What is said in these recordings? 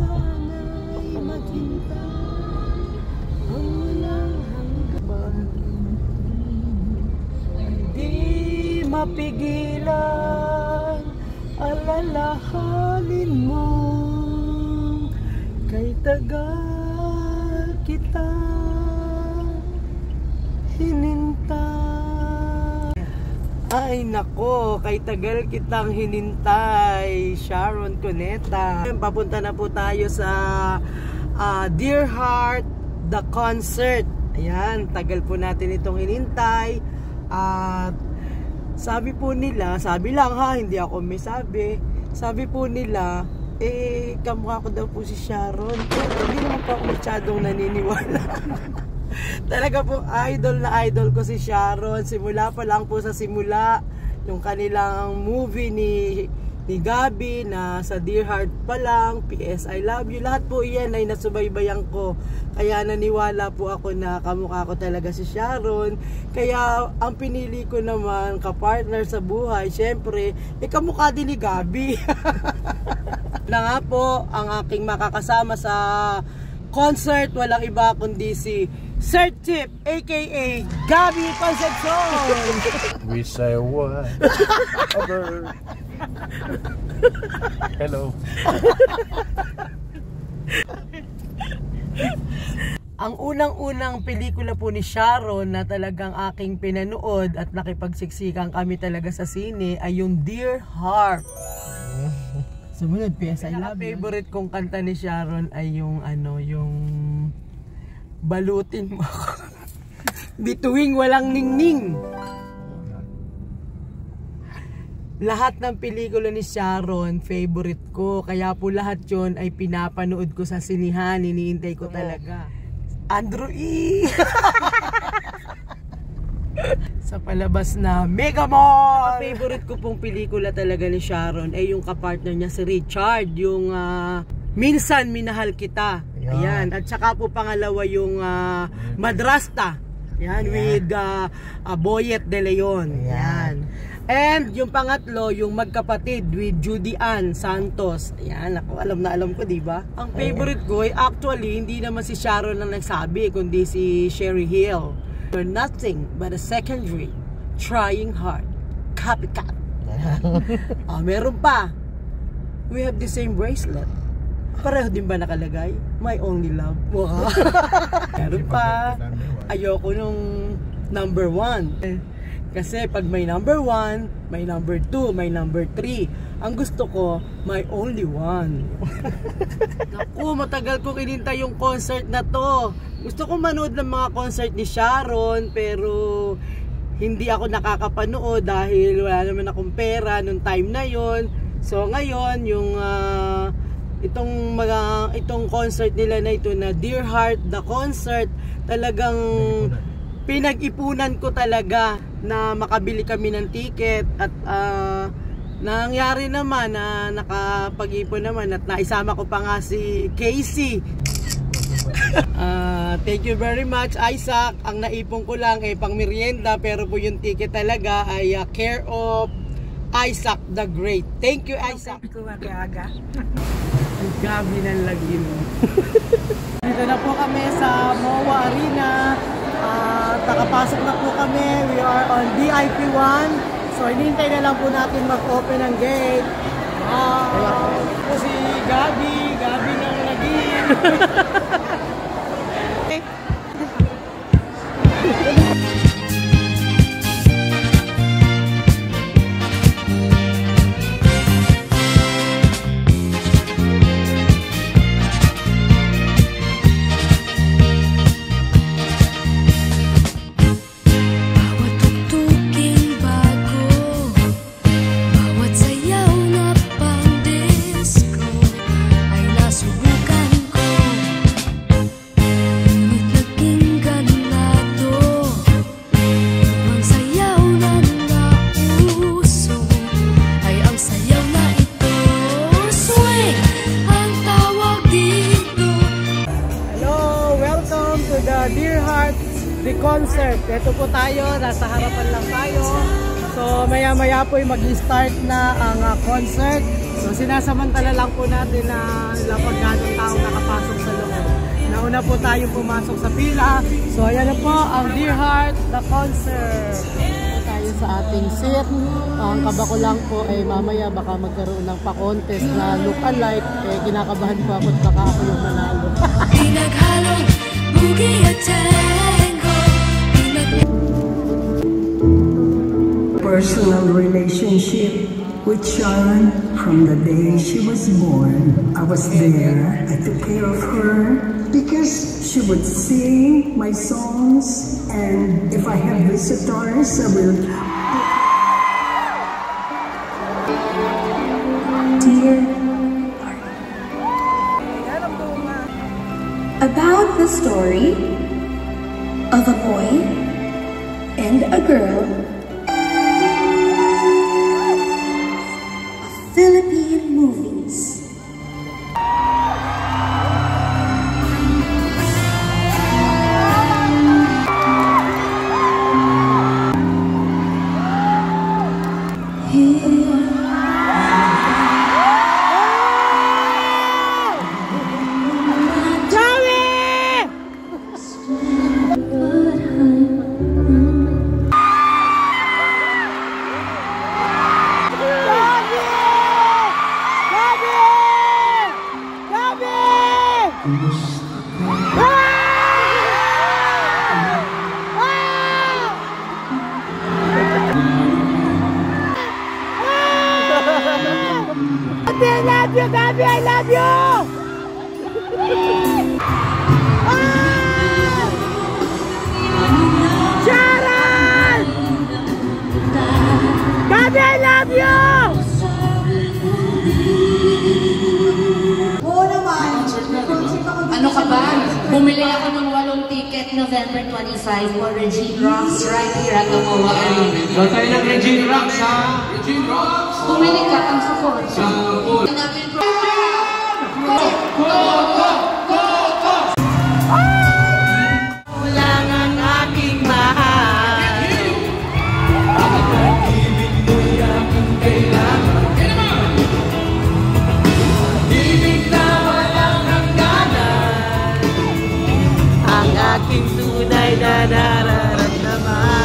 sana'y maghintay ang walang hanggan. Hindi mapigilan alalahanin mo, kay tagal kita hinintay. Ay nako, kay tagal kitang hinintay, Sharon Cuneta. Papunta na po tayo sa Dear Heart, the concert. Ayan, tagal po natin itong hinintay. At sabi po nila, sabi lang ha, hindi ako may sabi. Sabi po nila, kamukha ko daw po si Sharon. Hindi naman po ako masyadong naniniwala. Talaga po, idol na idol ko si Sharon. Simula pa lang po sa simula, yung kanilang movie ni Gabi na sa Dear Heart pa lang, PS I Love You, lahat po iyan ay nasubaybayan ko. Kaya naniwala po ako na kamukha ko talaga si Sharon. Kaya ang pinili ko naman kapartner sa buhay, syempre, kamukha din ni Gabi. Na nga po, ang aking makakasama sa concert, walang iba kundi si Sir Tip, aka Gabi Concepcion. We say what? Hello. Ang unang-unang pelikula po ni Sharon na talagang aking pinanood at nakipagsiksikan kami talaga sa sine ay yung Dear Heart. Sumunod, PS I Love You. Favorite kong kanta ni Sharon ay yung yung balutin mo ako. Bituing walang ningning. Lahat ng pelikula ni Sharon, favorite ko. Kaya po lahat yun ay pinapanood ko sa sinihan. Iniintay ko talaga. Andrew E! Sa palabas na Mega Mall! Favorite ko pong pelikula talaga ni Sharon ay yung kapartner niya si Richard. Yung Minsan Minahal Kita. Ayan. At saka po pangalawa yung Madrasta. Ayan. With Boyet De Leon. Ayan. And yung pangatlo, yung Magkapatid with Judy Ann Santos. Ayan, ako, alam na alam ko, diba? Ang favorite ko ay actually, hindi naman si Sharon lang nagsabi, kundi si Sherry Hill. You're nothing but a secondary, trying hard, copycat. Meron pa. We have the same bracelet. Pareho din ba nakalagay? My only love. Wow. Meron pa. Ayoko nung number 1. Kasi pag may number 1, may number 2, may number 3. Ang gusto ko, my only one. Naku, matagal kong inintay yung concert na to. Gusto ko manood ng mga concert ni Sharon, pero hindi ako nakakapanood dahil wala naman akong pera nung time na yon. So ngayon, yung itong concert nila na ito na Dear Heart, the concert, talagang pinag-ipunan ko talaga na makabili kami ng ticket at nangyari naman na nakapag-ipon naman at naisama ko pa nga si Casey. Thank you very much, Isaac. Ang naipon ko lang ay pang merienda, pero po yung ticket talaga ay care of Isaac the Great. Thank you, Isaac. Kumaga. Ang gabi ng lagi mo. Dito na po kami sa MOA Arena. Nakapasok na po kami. We are on VIP 1. So hinihintay na lang po natin mag-open ang gate. Po si Gabi ng lagim. Dear Heart, the concert. Ito po tayo, nasa harapan lang tayo. So maya-maya po mag-start na ang concert. So sinasamantala lang po natin na pagkano taong nakapasok sa loob. Nauna po tayong pumasok sa pila. So ayan na po ang Dear Heart, the concert. Tayo sa ating seat. Ang kaba ko lang po ay mamaya baka magkaroon ng pa-contest na look-alike. Kinakabahan po ako at baka ako yung manalo. Personal relationship with Sharon from the day she was born. I was there. I took care of her because she would sing my songs, and if I have visitors, I will. Dear about the story of a boy and a girl, Philippine movies. I love you, Gabi! I love you! Sharon! Gabi, I love you! Oo naman. Ano ka ba? Bumili ako ng 8 ticket November 25 for Regine Rocks right here at the MOA Arena. Doon tayo ng Regine Rocks, ha? Regine Rocks! Bumili ka ang support. Lang ang aking mahal. Pag-ibig mo'y aking kailangan. Ibig na walang hangganan. Ang aking tunay na nararamdaman.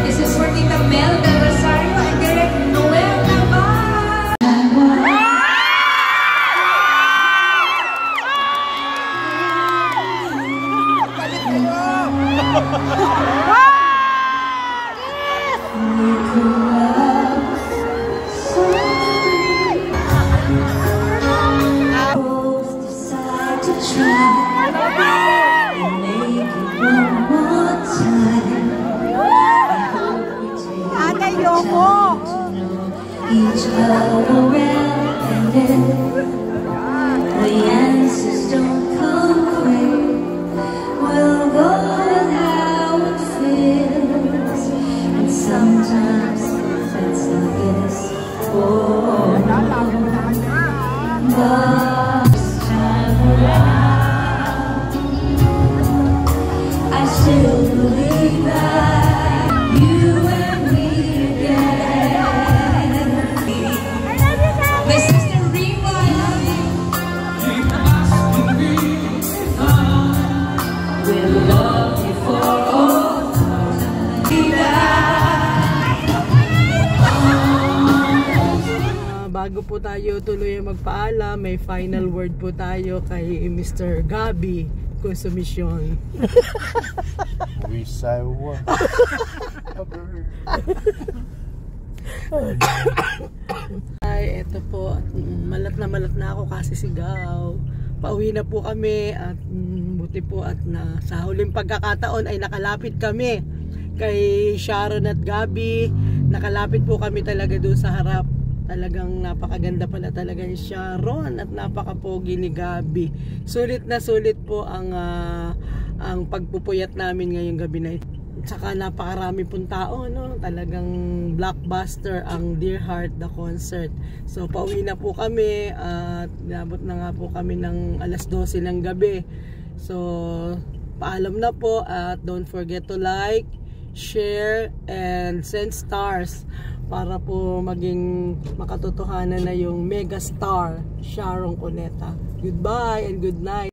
This is for Tita Mel Del Rosario and Direk Noel Navarre. Each other well, and then the answers don't come quick. We'll go with how it feels, and sometimes it's like this. Oh, but this time around, I still believe that you and me again. My sister Rima, I love you. We'll love you for all Bago po tayo tuloy magpaalam, may final word po tayo kay Mr. Gabi Consumisyon. Wish I was a bird. Ay, eto po, malat na ako kasi sigaw. Pauwi na po kami at buti po at sa huling pagkakataon ay nakalapit kami kay Sharon at Gabi. nakalapit po kami talaga doon sa harap. Talagang napakaganda pala talaga ni Sharon at napaka-pogi ni Gabi. Sulit na sulit po ang pagpupuyat namin ngayong gabi na ito. Saka napakarami pong tao, no? Talagang blockbuster ang Dear Heart the concert. So pauwi na po kami at inabot na nga po kami ng alas 12 ng gabi. So paalam na po at don't forget to like, share, and send stars para po maging makatotohanan na yung mega star Sharon Cuneta. Goodbye and good night.